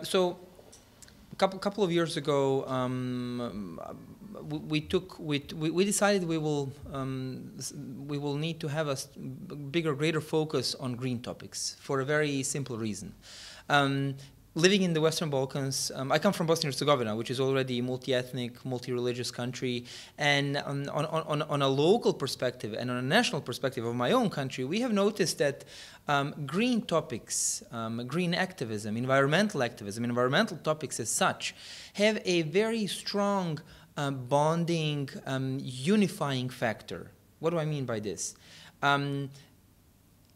So couple of years ago, we decided we will need to have a greater focus on green topics for a very simple reason. Living in the Western Balkans, I come from Bosnia and Herzegovina, which is already a multi-ethnic, multi-religious country, and on a local perspective and on a national perspective of my own country, we have noticed that green topics, green activism, environmental topics as such, have a very strong bonding, unifying factor. What do I mean by this?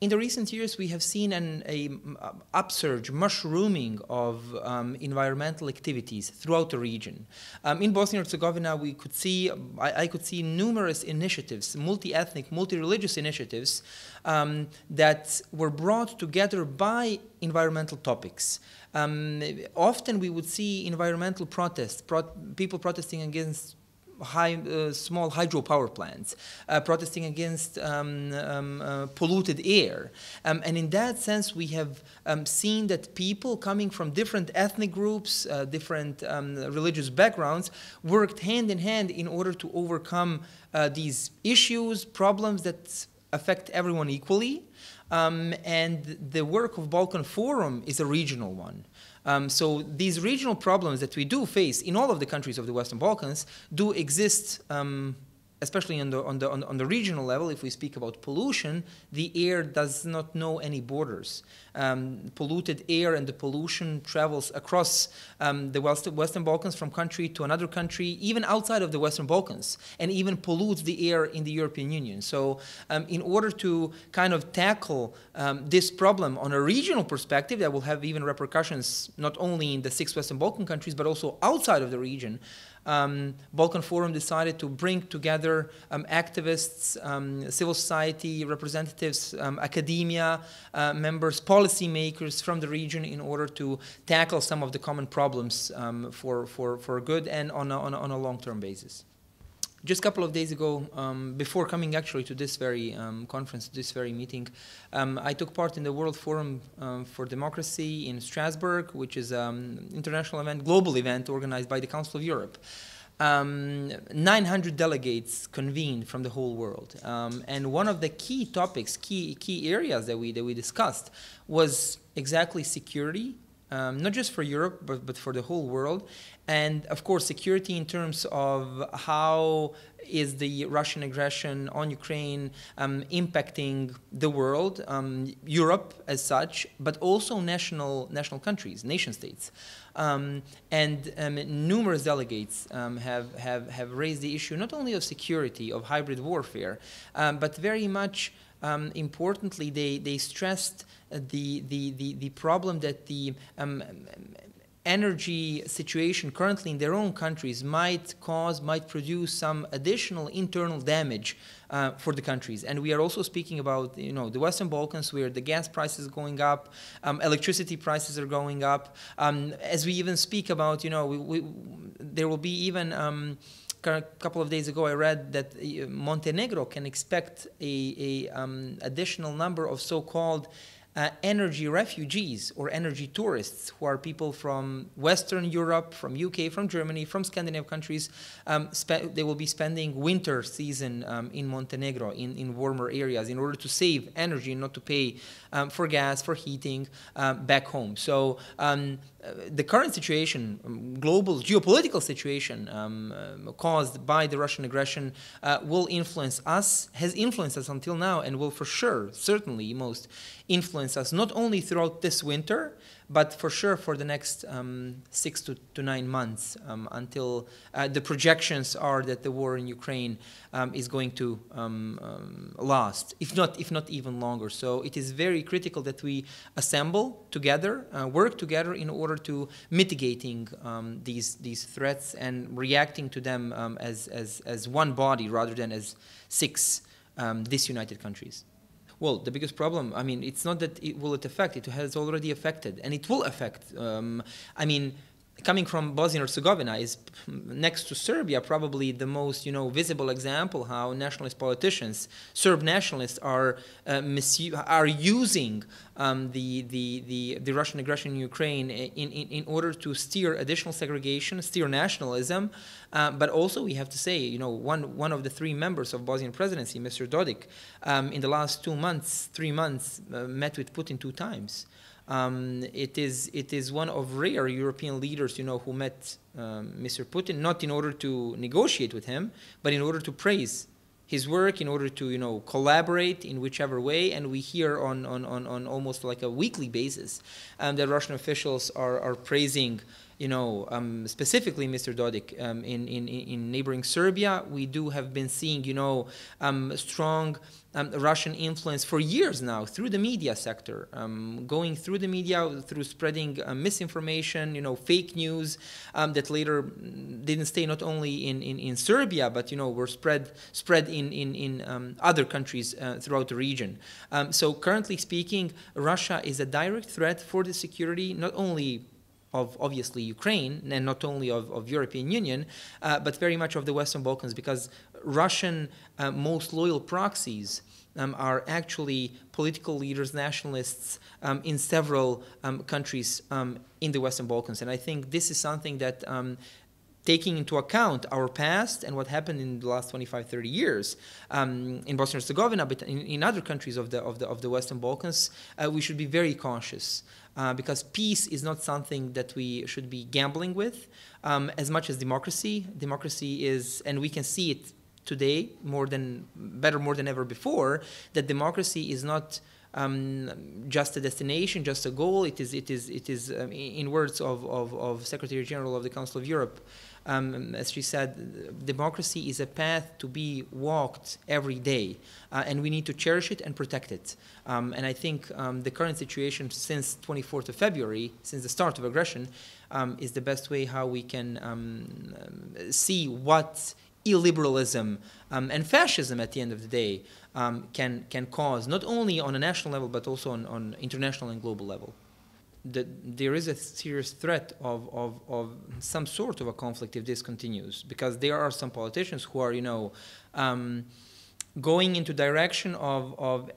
In the recent years, we have seen an upsurge, mushrooming of environmental activities throughout the region. In Bosnia and Herzegovina, we could see, I could see numerous initiatives, multi-ethnic, multi-religious initiatives that were brought together by environmental topics. Often we would see environmental protests, people protesting against small hydropower plants, protesting against polluted air. And in that sense, we have seen that people coming from different ethnic groups, different religious backgrounds, worked hand in hand in order to overcome these issues, problems that affect everyone equally. And the work of Balkan Forum is a regional one. So these regional problems that we do face in all of the countries of the Western Balkans do exist, especially on the regional level. If we speak about pollution, the air does not know any borders. Polluted air and the pollution travels across the Western Balkans from country to another country, even outside of the Western Balkans, and even pollutes the air in the European Union. So in order to kind of tackle this problem on a regional perspective that will have even repercussions not only in the 6 Western Balkan countries, but also outside of the region, Balkan Forum decided to bring together activists, civil society representatives, academia members, policymakers from the region in order to tackle some of the common problems for good and on a long-term basis. Just a couple of days ago, before coming actually to this very conference, this very meeting, I took part in the World Forum for Democracy in Strasbourg, which is an international event, global event organized by the Council of Europe. 900 delegates convened from the whole world. And one of the key topics, key areas that we discussed was exactly security, not just for Europe, but for the whole world. And of course, security in terms of how is the Russian aggression on Ukraine impacting the world, Europe as such, but also national countries, nation states. And numerous delegates have raised the issue not only of security, of hybrid warfare, but very much importantly, they stressed the problem that the energy situation currently in their own countries might produce some additional internal damage for the countries. And we are also speaking about, the Western Balkans, where the gas prices are going up, electricity prices are going up. As we even speak about, there will be even a couple of days ago, I read that Montenegro can expect a additional number of so-called energy refugees or energy tourists, who are people from Western Europe, from UK, from Germany, from Scandinavian countries. They will be spending winter season in Montenegro, in warmer areas, in order to save energy and not to pay for gas, for heating back home. So the current situation, global geopolitical situation caused by the Russian aggression will influence us, has influenced us until now, and will for sure, certainly most influence us not only throughout this winter, but for sure for the next 6 to 9 months until the projections are that the war in Ukraine is going to last, if not even longer. So it is very critical that we assemble together, work together in order to mitigating these threats and reacting to them as one body rather than as 6 disunited countries. Well, the biggest problem, it's not that it will affect, it has already affected, and it will affect. coming from Bosnia and Herzegovina, is next to Serbia probably the most visible example how nationalist politicians, Serb nationalists, are using the Russian aggression in Ukraine in order to steer additional segregation, steer nationalism, but also we have to say, one of the three members of Bosnian presidency, Mr. Dodik, in the last 3 months met with Putin 2 times. It is one of rare European leaders, who met Mr. Putin, not in order to negotiate with him, but in order to praise his work, in order to collaborate in whichever way. And we hear on almost like a weekly basis that Russian officials are praising specifically Mr. Dodik. In neighboring Serbia, we have been seeing strong Russian influence for years now through the media sector, going through the media, through spreading misinformation, fake news that later didn't stay not only in Serbia, but were spread in other countries throughout the region. So currently speaking, Russia is a direct threat for the security not only of obviously Ukraine and not only of European Union, but very much of the Western Balkans, because Russian most loyal proxies are actually political leaders, nationalists in several countries in the Western Balkans. And I think this is something that taking into account our past and what happened in the last 25, 30 years in Bosnia and Herzegovina, but in other countries of the Western Balkans, we should be very cautious. Because peace is not something that we should be gambling with as much as democracy. Democracy is, and we can see it today more than ever before, that democracy is not just a destination, just a goal. It is in words of Secretary General of the Council of Europe, as she said, democracy is a path to be walked every day, and we need to cherish it and protect it. And I think the current situation since 24th of February, since the start of aggression, is the best way how we can see what illiberalism and fascism at the end of the day can cause, not only on a national level, but also on international and global level. There is a serious threat of some sort of a conflict if this continues, because there are some politicians who are, going into direction of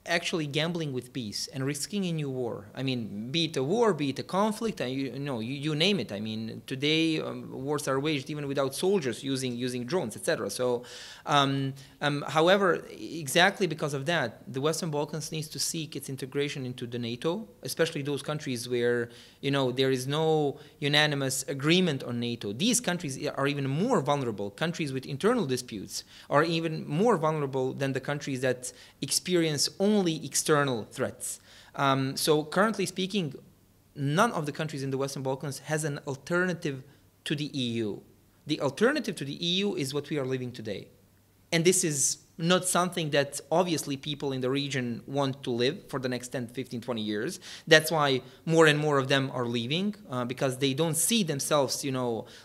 actually gambling with peace and risking a new war. I mean, be it a war, be it a conflict, you name it. I mean, today wars are waged even without soldiers, using drones, etc. So, however, exactly because of that, the Western Balkans needs to seek its integration into the NATO, especially those countries where there is no unanimous agreement on NATO. These countries are even more vulnerable. Countries with internal disputes are even more vulnerable than the countries that experience only external threats. So currently speaking, none of the countries in the Western Balkans has an alternative to the EU. The alternative to the EU is what we are living today. And this is not something that obviously people in the region want to live for the next 10, 15, 20 years. That's why more and more of them are leaving, because they don't see themselves,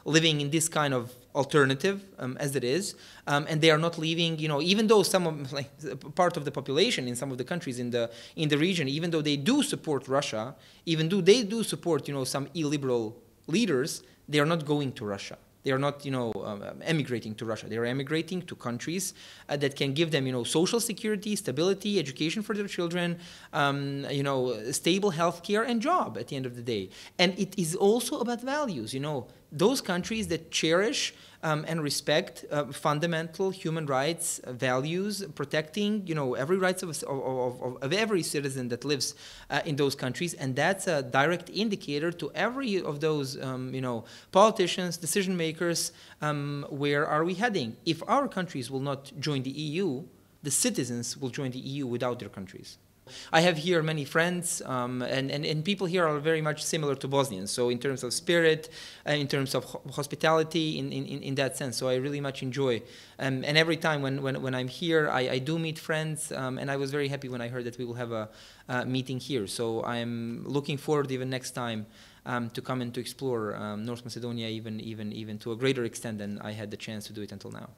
living in this kind of alternative as it is, and they are not leaving. Even though some of part of the population in some of the countries in the region, even though they do support Russia, even though they do support some illiberal leaders, they are not going to Russia. They are not, emigrating to Russia. They are emigrating to countries that can give them, social security, stability, education for their children, stable healthcare and job at the end of the day. And it is also about values. Those countries that cherish and respect fundamental human rights, values, protecting, every rights of every citizen that lives in those countries, and that's a direct indicator to every of those, politicians, decision makers. Where are we heading? If our countries will not join the EU, the citizens will join the EU without their countries. I have here many friends, and people here are very much similar to Bosnians. So in terms of spirit, in terms of hospitality, in that sense. So I really much enjoy. And every time when I'm here, I do meet friends. And I was very happy when I heard that we will have a meeting here. So I'm looking forward even next time to come and to explore North Macedonia even to a greater extent than I had the chance to do it until now.